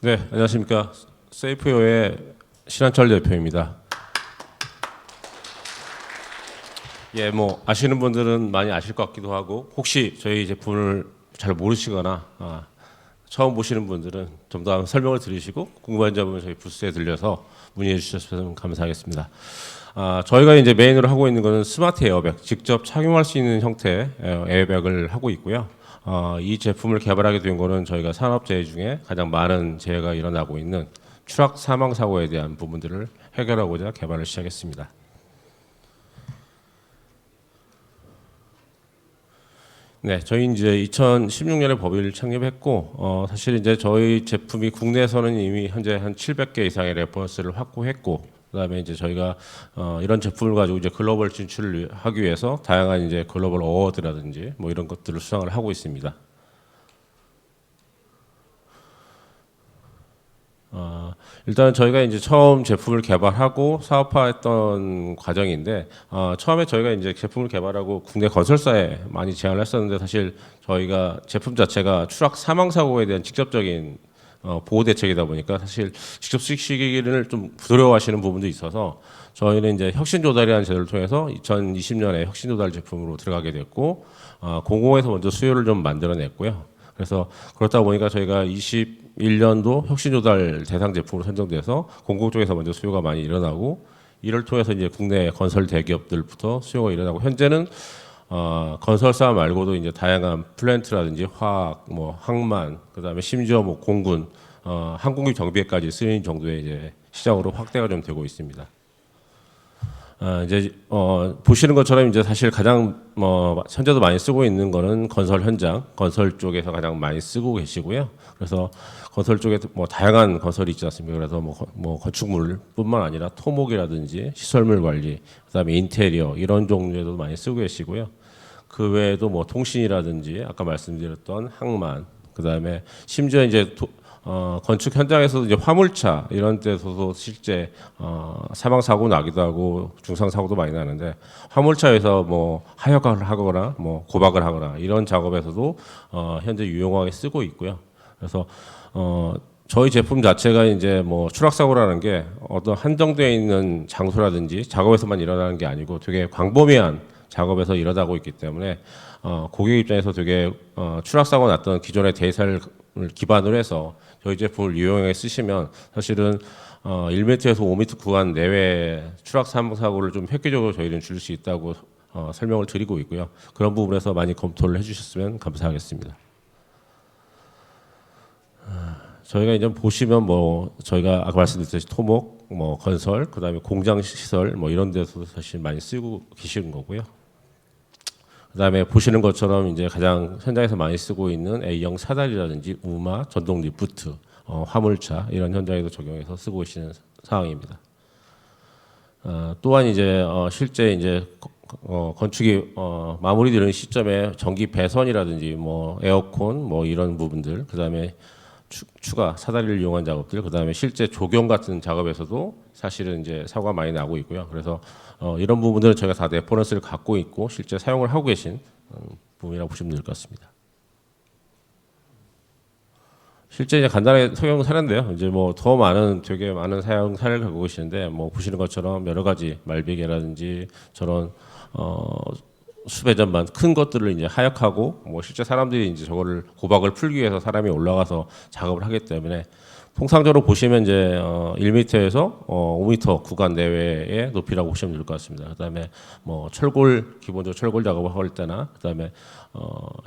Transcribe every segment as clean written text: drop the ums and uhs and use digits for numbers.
네, 안녕하십니까. 세이프웨어의 신한철 대표입니다. 예, 뭐 아시는 분들은 많이 아실 것 같기도 하고 혹시 저희 제품을 잘 모르시거나 처음 보시는 분들은 좀 더 설명을 들으시고 궁금한 점은 저희 부스에 들려서 문의해 주셨으면 감사하겠습니다. 저희가 이제 메인으로 하고 있는 것은 스마트 에어백, 직접 착용할 수 있는 형태의 에어백을 하고 있고요. 이 제품을 개발하게 된 거는 저희가 산업재해 중에 가장 많은 재해가 일어나고 있는 추락 사망 사고에 대한 부분들을 해결하고자 개발을 시작했습니다. 네, 저희 이제 2016년에 법인을 창립했고, 사실 이제 저희 제품이 국내에서는 이미 현재 한 700개 이상의 레퍼런스를 확보했고, 그다음에 이제 저희가 이런 제품을 가지고 이제 글로벌 진출을 하기 위해서 다양한 이제 글로벌 어워드라든지 뭐 이런 것들을 수상을 하고 있습니다. 일단은 저희가 이제 처음 제품을 개발하고 사업화했던 과정인데, 처음에 저희가 이제 제품을 개발하고 국내 건설사에 많이 제안을 했었는데, 사실 저희가 제품 자체가 추락 사망 사고에 대한 직접적인 보호 대책이다 보니까 사실 직접 쓰시기를 좀 부끄러워하시는 부분도 있어서 저희는 이제 혁신 조달이라는 제도를 통해서 2020년에 혁신 조달 제품으로 들어가게 됐고, 공공에서 먼저 수요를 좀 만들어냈고요. 그래서 그렇다 보니까 저희가 21년도 혁신조달 대상 제품으로 선정돼서 공공 쪽에서 먼저 수요가 많이 일어나고, 이를 통해서 이제 국내 건설 대기업들부터 수요가 일어나고, 현재는 건설사 말고도 이제 다양한 플랜트라든지 화학, 뭐 항만, 그다음에 심지어 뭐 공군, 항공기 정비에까지 쓰이는 정도의 이제 시장으로 확대가 좀 되고 있습니다. 이제 보시는 것처럼 이제 사실 가장 현재도 많이 쓰고 있는 거는 건설 현장, 건설 쪽에서 가장 많이 쓰고 계시고요. 그래서 건설 쪽에 뭐 다양한 건설이 있지 않습니까? 그래서 뭐 건축물뿐만 아니라 토목이라든지 시설물 관리, 그다음에 인테리어 이런 종류에도 많이 쓰고 계시고요. 그 외에도 뭐 통신이라든지 아까 말씀드렸던 항만, 그다음에 심지어 이제 건축 현장에서도 이제 화물차 이런 데서도 실제 사망 사고 나기도 하고 중상 사고도 많이 나는데, 화물차에서 뭐 하역을 하거나 뭐 고박을 하거나 이런 작업에서도 현재 유용하게 쓰고 있고요. 그래서 저희 제품 자체가 이제 뭐 추락 사고라는 게 어떤 한정되어 있는 장소라든지 작업에서만 일어나는 게 아니고 되게 광범위한 작업에서 일어나고 있기 때문에 고객 입장에서 되게 추락 사고 났던 기존의 데이터를 기반으로 해서 저희 제품을 유용하게 쓰시면 사실은 1m에서 5m 구간 내외 추락 사망 사고를 좀 획기적으로 저희는 줄일 수 있다고 설명을 드리고 있고요. 그런 부분에서 많이 검토를 해주셨으면 감사하겠습니다. 저희가 이제 보시면 뭐 저희가 아까 말씀드렸듯이 토목, 뭐 건설, 그다음에 공장 시설 뭐 이런 데서도 사실 많이 쓰고 계시는 거고요. 그다음에 보시는 것처럼 이제 가장 현장에서 많이 쓰고 있는 A형 사다리라든지 우마, 전동 리프트, 화물차 이런 현장에도 적용해서 쓰고 계시는 상황입니다. 또한 이제 실제 이제 건축이 마무리되는 시점에 전기 배선이라든지 뭐 에어컨 뭐 이런 부분들, 그다음에 추가 사다리를 이용한 작업들, 그다음에 실제 조경 같은 작업에서도 사실은 이제 사고가 많이 나고 있고요. 그래서 이런 부분들은 저희가 다 레퍼런스를 갖고 있고 실제 사용을 하고 계신 부분이라고 보시면 될 것 같습니다. 실제 이제 간단하게 적용 사례인데요. 이제 뭐 더 많은 되게 많은 사용 사례를 갖고 계시는데, 뭐 보시는 것처럼 여러 가지 말베개라든지 저런 수배 전반 큰 것들을 이제 하역하고, 뭐 실제 사람들이 이제 저거를 고박을 풀기 위해서 사람이 올라가서 작업을 하기 때문에 통상적으로 보시면 이제 1m에서 5m 구간 내외의 높이라고 보시면 될 것 같습니다. 그다음에 뭐 철골, 기본적으로 철골 작업을 할 때나, 그다음에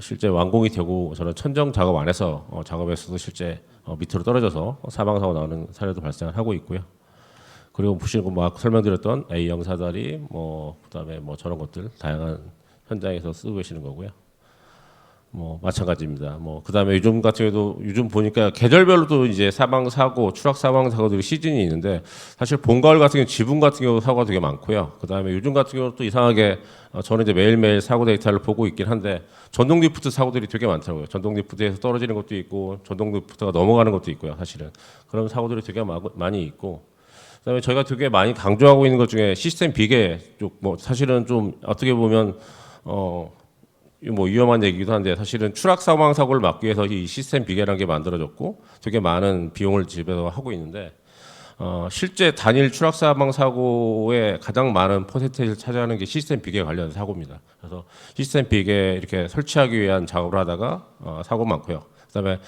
실제 완공이 되고 저런 천정 작업 안에서 작업에서도 실제 밑으로 떨어져서 사망 사고 나오는 사례도 발생을 하고 있고요. 그리고 보시는 거 막 설명드렸던 A형 사다리, 뭐 그다음에 뭐 저런 것들 다양한 현장에서 쓰고 계시는 거고요. 뭐 마찬가지입니다. 뭐 그다음에 요즘 같은 경우도 요즘 보니까 계절별로도 이제 사망 사고, 추락 사망 사고들이 시즌이 있는데, 사실 봄 가을 같은 경우 지붕 같은 경우 사고가 되게 많고요. 그다음에 요즘 같은 경우는 또 이상하게 저는 이제 매일매일 사고 데이터를 보고 있긴 한데 전동 리프트 사고들이 되게 많더라고요. 전동 리프트에서 떨어지는 것도 있고 전동 리프트가 넘어가는 것도 있고요. 사실은 그런 사고들이 되게 많이 있고, 그다음에 저희가 되게 많이 강조하고 있는 것 중에 시스템 비계 쪽, 뭐 사실은 좀 어떻게 보면 뭐 위험한 얘기기도 한데 사실은 추락 사망 사고를 막기 위해서 이 시스템 비계라는 게 만들어졌고 되게 많은 비용을 지배해서 하고 있는데 실제 단일 추락 사망 사고의 가장 많은 퍼센테이지를 차지하는 게 시스템 비계 관련 사고입니다. 그래서 시스템 비계 이렇게 설치하기 위한 작업을 하다가 사고 많고요. 그다음에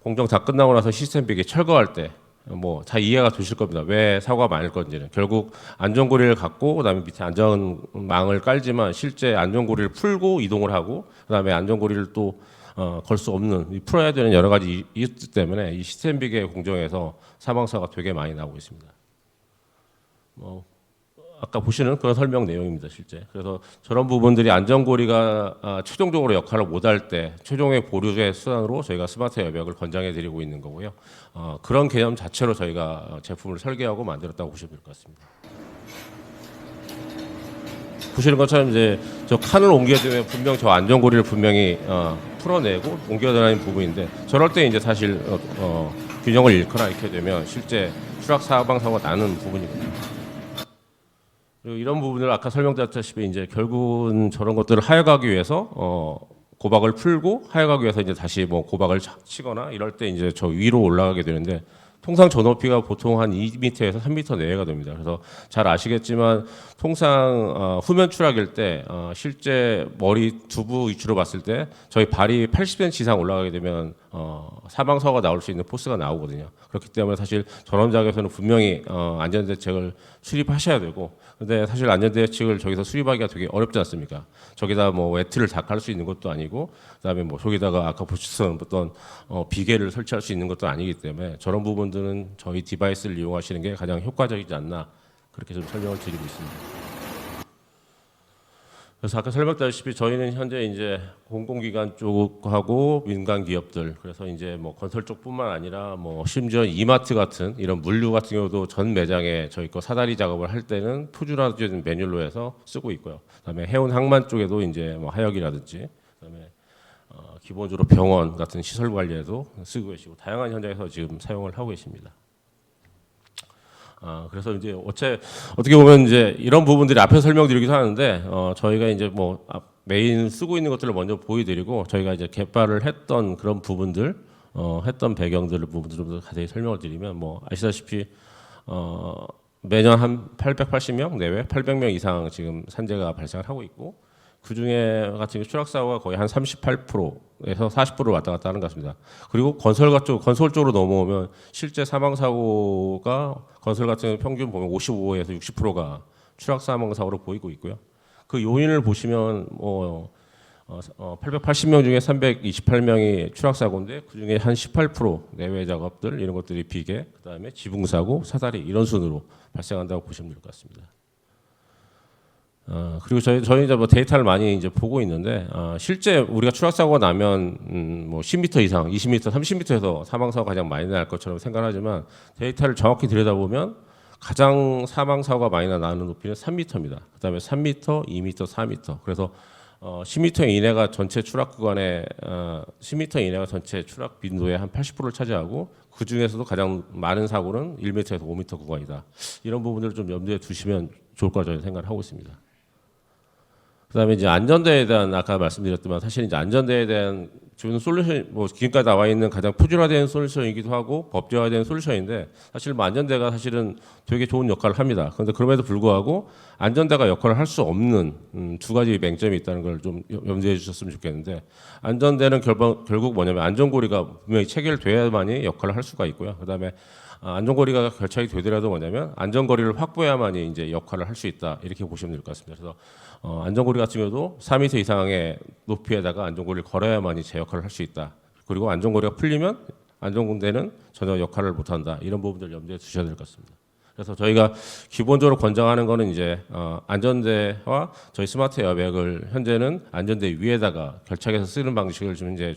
공정 다 끝나고 나서 시스템 비계 철거할 때 뭐 다 이해가 되실 겁니다. 왜 사고가 많을 건지는. 결국 안전고리를 갖고 그다음에 밑에 안전망을 깔지만 실제 안전고리를 풀고 이동을 하고 그다음에 안전고리를 또 걸 수 없는 풀어야 되는 여러 가지 이유들 때문에 이 시스템 비계 공정에서 사망사고가 되게 많이 나오고 있습니다. 아까 보시는 그런 설명 내용입니다, 실제. 그래서 저런 부분들이 안전고리가 최종적으로 역할을 못할 때 최종의 보류의 수단으로 저희가 스마트 에어백을 권장해 드리고 있는 거고요. 그런 개념 자체로 저희가 제품을 설계하고 만들었다고 보시면 될 것 같습니다. 보시는 것처럼 이제 저 칸을 옮겨주면 분명 저 안전고리를 분명히 풀어내고 옮겨다니는 부분인데 저럴 때 이제 사실 균형을 잃거나 이렇게 되면 실제 추락 사망 사고가 나는 부분이거든요. 그리고 이런 부분을 아까 설명드렸다시피 이제 결국은 저런 것들을 하여가기 위해서 고박을 풀고 하여가기 위해서 이제 다시 뭐 고박을 치거나 이럴 때 이제 저 위로 올라가게 되는데 통상 저 높이가 보통 한 2m에서 3m 내외가 됩니다. 그래서 잘 아시겠지만 통상 후면 추락일 때 실제 머리 두부 위치로 봤을 때 저희 발이 80cm 이상 올라가게 되면 사망 사고가 나올 수 있는 포스가 나오거든요. 그렇기 때문에 사실 저런 작업에서는 분명히 안전대책을 수립하셔야 되고, 근데 사실 안전대책을 저기서 수립하기가 되게 어렵지 않습니까? 저기다 뭐 외트를 다 깔 수 있는 것도 아니고, 그다음에 뭐 저기다가 아까 보셨던 어떤 비계를 설치할 수 있는 것도 아니기 때문에 저런 부분들은 저희 디바이스를 이용하시는 게 가장 효과적이지 않나 그렇게 좀 설명을 드리고 있습니다. 그래서 아까 설명드렸다시피 저희는 현재 이제 공공기관 쪽하고 민간 기업들, 그래서 이제 뭐 건설 쪽뿐만 아니라 뭐 심지어 이마트 같은 이런 물류 같은 경우도 전 매장에 저희 거 사다리 작업을 할 때는 표준화된 매뉴얼로 해서 쓰고 있고요. 그다음에 해운 항만 쪽에도 이제 뭐 하역이라든지 그다음에 기본적으로 병원 같은 시설 관리에도 쓰고 계시고 다양한 현장에서 지금 사용을 하고 계십니다. 그래서 이제 어떻게 보면 이제 이런 부분들이 앞에서 설명드리기도 하는데 저희가 이제 뭐 메인 쓰고 있는 것들을 먼저 보여드리고 저희가 이제 개발을 했던 그런 부분들 했던 배경들 부분들을 좀 더 자세히 설명을 드리면 뭐 아시다시피 매년 한 880명 내외 800명 이상 지금 산재가 발생을 하고 있고 그 중에 같은 추락 사고가 거의 한 38%에서 40% 왔다 갔다 하는 것 같습니다. 그리고 건설 쪽으로 넘어오면 실제 사망 사고가 건설 같은 경우 평균 보면 55에서 60%가 추락 사망 사고로 보이고 있고요. 그 요인을 보시면 880명 중에 328명이 추락 사고인데 그 중에 한 18% 내외 작업들 이런 것들이 비계, 그다음에 지붕 사고, 사다리 이런 순으로 발생한다고 보시면 될 것 같습니다. 그리고 저희 이제 뭐 데이터를 많이 이제 보고 있는데 실제 우리가 추락 사고가 나면 뭐 10m 이상, 20m, 30m에서 사망 사고가 가장 많이 날 것처럼 생각하지만 데이터를 정확히 들여다보면 가장 사망 사고가 많이 나는 높이는 3m입니다. 그다음에 3m, 2m, 4m. 그래서 10m 이내가 전체 추락 구간의 10m 이내가 전체 추락 빈도의 한 80%를 차지하고 그 중에서도 가장 많은 사고는 1m에서 5m 구간이다. 이런 부분들을 좀 염두에 두시면 좋을 거라 저는 생각을 하고 있습니다. 그다음에 이제 안전대에 대한 아까 말씀드렸지만 사실 이제 안전대에 대한 주는 솔루션 뭐 지금까지 나와 있는 가장 표준화된 솔루션이기도 하고 법제화된 솔루션인데 사실 뭐 안전대가 사실은 되게 좋은 역할을 합니다. 그런데 그럼에도 불구하고 안전대가 역할을 할 수 없는 두 가지 맹점이 있다는 걸 좀 염두해 주셨으면 좋겠는데 안전대는 결국 뭐냐면 안전고리가 분명히 체결돼야만이 역할을 할 수가 있고요. 그다음에 안전거리가 결착이 되더라도 뭐냐면 안전거리를 확보해야만이 이제 역할을 할 수 있다 이렇게 보시면 될 것 같습니다. 그래서 안전거리 같은 경우도 4m 이상의 높이에다가 안전거리를 걸어야만이 제 역할을 할 수 있다. 그리고 안전거리가 풀리면 안전공대는 전혀 역할을 못한다. 이런 부분들 염두에 두셔야 될 것 같습니다. 그래서 저희가 기본적으로 권장하는 거는 이제 안전대와 저희 스마트 에어백을 현재는 안전대 위에다가 결착해서 쓰는 방식을 좀 이제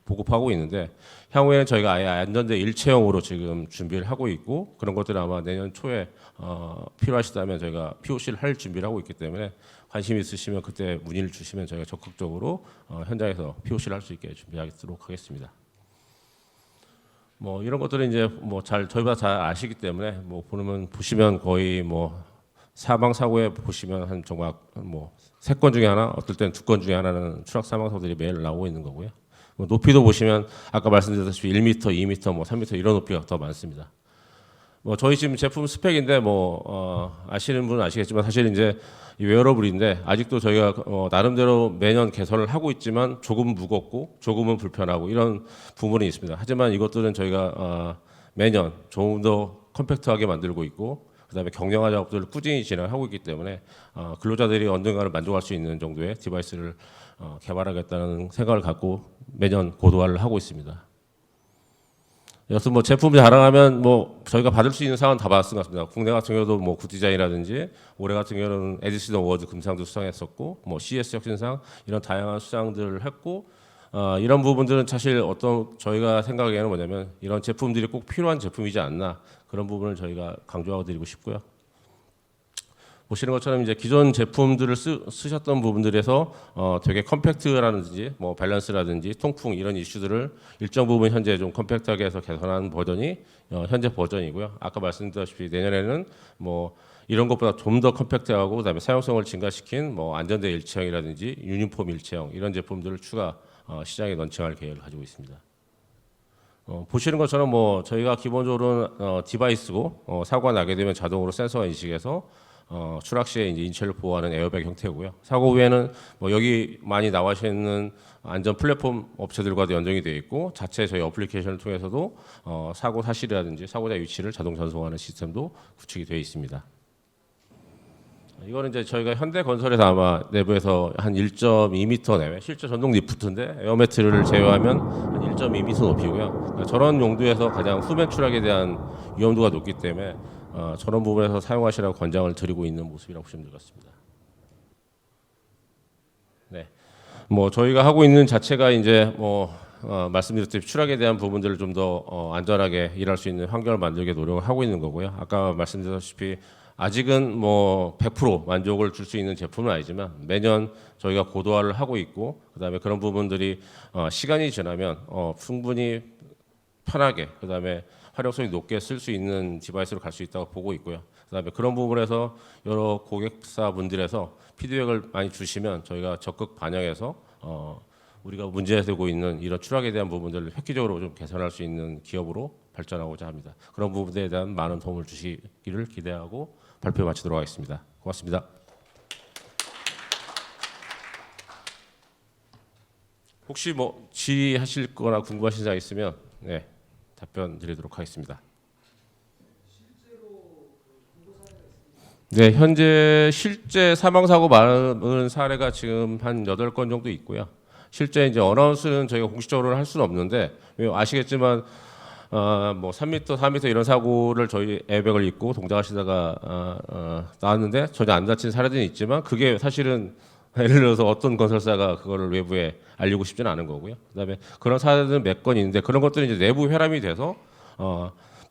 보급하고 있는데 향후에는 저희가 아예 안전대 일체형으로 지금 준비를 하고 있고 그런 것들은 아마 내년 초에 필요하시다면 저희가 POC를 할 준비를 하고 있기 때문에 관심 있으시면 그때 문의를 주시면 저희가 적극적으로 현장에서 POC를 할 수 있게 준비하도록 하겠습니다. 뭐 이런 것들은 이제 뭐 저희보다 잘 아시기 때문에 뭐 보시면 거의 뭐 사망 사고에 보시면 한 정말 뭐 3건 중에 하나, 어떨 때는 2건 중에 하나는 추락 사망 사고들이 매일 나오고 있는 거고요. 뭐 높이도 보시면 아까 말씀드렸다시피 1m, 2m, 뭐 3m 이런 높이가 더 많습니다. 뭐 저희 지금 제품 스펙인데 아시는 분은 아시겠지만 사실 이제 이 웨어러블인데 아직도 저희가 나름대로 매년 개선을 하고 있지만 조금 무겁고 조금은 불편하고 이런 부분이 있습니다. 하지만 이것들은 저희가 매년 조금 더 컴팩트하게 만들고 있고 그다음에 경영화 작업들을 꾸준히 진행하고 있기 때문에 근로자들이 언젠가는 만족할 수 있는 정도의 디바이스를 개발하겠다는 생각을 갖고 매년 고도화를 하고 있습니다. 여튼 뭐 제품 자랑하면 뭐 저희가 받을 수 있는 상은 다 받았은 것 같습니다. 국내 같은 경우도 뭐 굿디자인이라든지 올해 같은 경우는 에디슨 어워드 금상도 수상했었고 뭐 CS 혁신상 이런 다양한 수상들을 했고 이런 부분들은 사실 어떤 저희가 생각하기에는 뭐냐면 이런 제품들이 꼭 필요한 제품이지 않나 그런 부분을 저희가 강조하고 드리고 싶고요. 보시는 것처럼 이제 기존 제품들을 쓰셨던 부분들에서 되게 컴팩트라든지 뭐 밸런스라든지 통풍 이런 이슈들을 일정 부분 현재 좀 컴팩트하게 해서 개선한 버전이 현재 버전이고요. 아까 말씀드렸다시피 내년에는 뭐 이런 것보다 좀 더 컴팩트하고 그다음에 사용성을 증가시킨 뭐 안전대 일체형이라든지 유니폼 일체형 이런 제품들을 추가 시장에 런칭할 계획을 가지고 있습니다. 보시는 것처럼 뭐 저희가 기본적으로는 디바이스고 사고가 나게 되면 자동으로 센서가 인식해서 추락 시에 이제 인체를 보호하는 에어백 형태고요. 사고 후에는 뭐 여기 많이 나와있는 안전 플랫폼 업체들과도 연동이 되어 있고 자체 저희 어플리케이션을 통해서도 사고 사실이라든지 사고자 위치를 자동 전송하는 시스템도 구축이 되어 있습니다. 이거는 이제 저희가 현대건설에서 아마 내부에서 한 1.2m 내외 실제 전동 리프트인데 에어매트를 제외하면 한 1.2m 높이고요. 그러니까 저런 용도에서 가장 후면 추락에 대한 위험도가 높기 때문에 저런 부분에서 사용하시라고 권장을 드리고 있는 모습이라고 보시면 될 것 같습니다. 네, 뭐 저희가 하고 있는 자체가 이제 말씀드렸듯이 추락에 대한 부분들을 좀 더 안전하게 일할 수 있는 환경을 만들게 노력을 하고 있는 거고요. 아까 말씀드렸다시피 아직은 뭐 100% 만족을 줄 수 있는 제품은 아니지만 매년 저희가 고도화를 하고 있고 그다음에 그런 부분들이 시간이 지나면 충분히 편하게 그다음에 활용성이 높게 쓸 수 있는 디바이스로 갈 수 있다고 보고 있고요. 그다음에 그런 부분에서 여러 고객사분들에서 피드백을 많이 주시면 저희가 적극 반영해서 우리가 문제되고 있는 이런 추락에 대한 부분들을 획기적으로 좀 개선할 수 있는 기업으로 발전하고자 합니다. 그런 부분에 대한 많은 도움을 주시기를 기대하고 발표 마치도록 하겠습니다. 고맙습니다. 혹시 뭐 질의하실 거나 궁금하신 점 있으면 네, 답변 드리도록 하겠습니다. 네, 현재 실제 사망 사고 많은 사례가 지금 한 8건 정도 있고요. 실제 이제 어나운스는 저희가 공식적으로 할 수는 없는데 아시겠지만 뭐 3m, 4m 이런 사고를 저희 에어백을 입고 동작하시다가 나왔는데 전혀 안 다친 사례들은 있지만 그게 사실은 예를 들어서 어떤 건설사가 그거를 외부에 알리고 싶지는 않은 거고요. 그다음에 그런 사례들은 몇 건 있는데 그런 것들이 이제 내부 회람이 돼서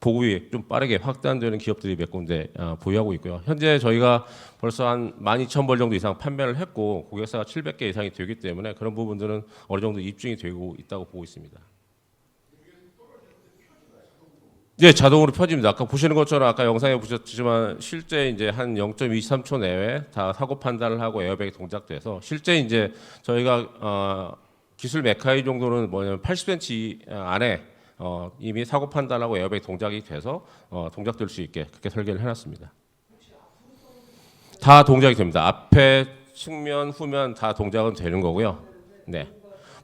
보급이 좀 빠르게 확대되는 기업들이 몇 군데 보유하고 있고요. 현재 저희가 벌써 한 12,000벌 정도 이상 판매를 했고 고객사가 700개 이상이 되기 때문에 그런 부분들은 어느 정도 입증이 되고 있다고 보고 있습니다. 네, 자동으로 펴집니다. 아까 보시는 것처럼 아까 영상에 보셨지만 실제 이제 한 0.23초 내외 다 사고 판단을 하고 에어백이 동작돼서 실제 이제 저희가 기술 메카이 정도는 뭐냐면 80cm 안에 이미 사고 판단하고 에어백이 동작이 돼서 동작될 수 있게 그렇게 설계를 해놨습니다. 다 동작이 됩니다. 앞에 측면, 후면 다 동작은 되는 거고요. 네.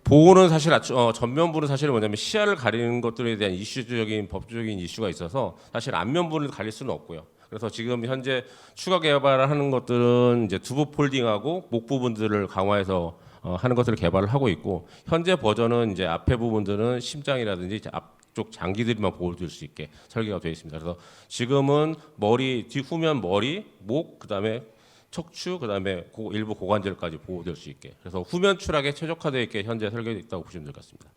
보호는 사실 전면부는 사실 뭐냐면 시야를 가리는 것들에 대한 이슈적인 법적인 이슈가 있어서 사실 앞면부를 가릴 수는 없고요. 그래서 지금 현재 추가 개발을 하는 것들은 이제 두부 폴딩하고 목 부분들을 강화해서 하는 것들을 개발을 하고 있고 현재 버전은 이제 앞에 부분들은 심장이라든지 앞쪽 장기들만 보호될 수 있게 설계가 되어 있습니다. 그래서 지금은 머리 후면 머리, 목 그다음에 척추 그다음에 일부 고관절까지 보호될 수 있게 그래서 후면 추락에 최적화되어 있게 현재 설계되어 있다고 보시면 될 것 같습니다.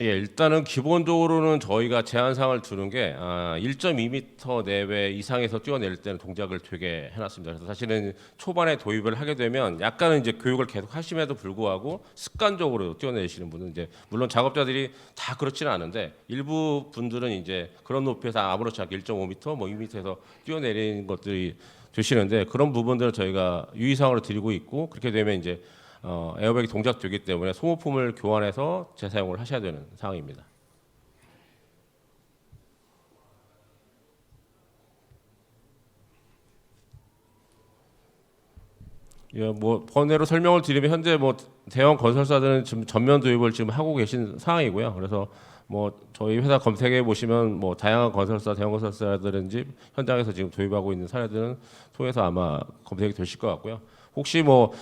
예, 일단은 기본적으로는 저희가 제한사항을 두는 게 1.2m 내외 이상에서 뛰어낼 때는 동작을 되게 해놨습니다. 그래서 사실은 초반에 도입을 하게 되면 약간은 이제 교육을 계속 하심에도 불구하고 습관적으로 뛰어내시는 분은 이제 물론 작업자들이 다 그렇지는 않은데 일부 분들은 이제 그런 높이에서 아무렇지 않게 1.5m, 뭐 2m에서 뛰어내리는 것들이 되시는데 그런 부분들은 저희가 유의사항으로 드리고 있고 그렇게 되면 이제 에어백이 동작되기 때문에 소모품을 교환해서 재사용을 하셔야 되는 상황입니다. 예, 뭐 번외로 설명을 드리면 현재 뭐 대형 건설사들은 지금 전면 도입을 지금 하고 계신 상황이고요. 그래서 뭐 저희 회사 검색해 보시면 뭐 다양한 건설사, 대형 건설사들은지 현장에서 지금 도입하고 있는 사례들은 통해서 아마 검색이 되실 것 같고요. 혹시 뭐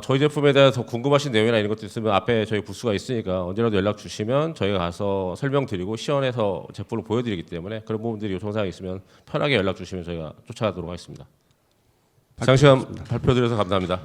저희 제품에 대해서 궁금하신 내용이나 이런 것도 있으면 앞에 저희 부스가 있으니까 언제라도 연락 주시면 저희가 가서 설명드리고 시연해서 제품을 보여드리기 때문에 그런 부분들이 요청사항이 있으면 편하게 연락 주시면 저희가 쫓아가도록 하겠습니다. 장시간 발표드려서 감사합니다.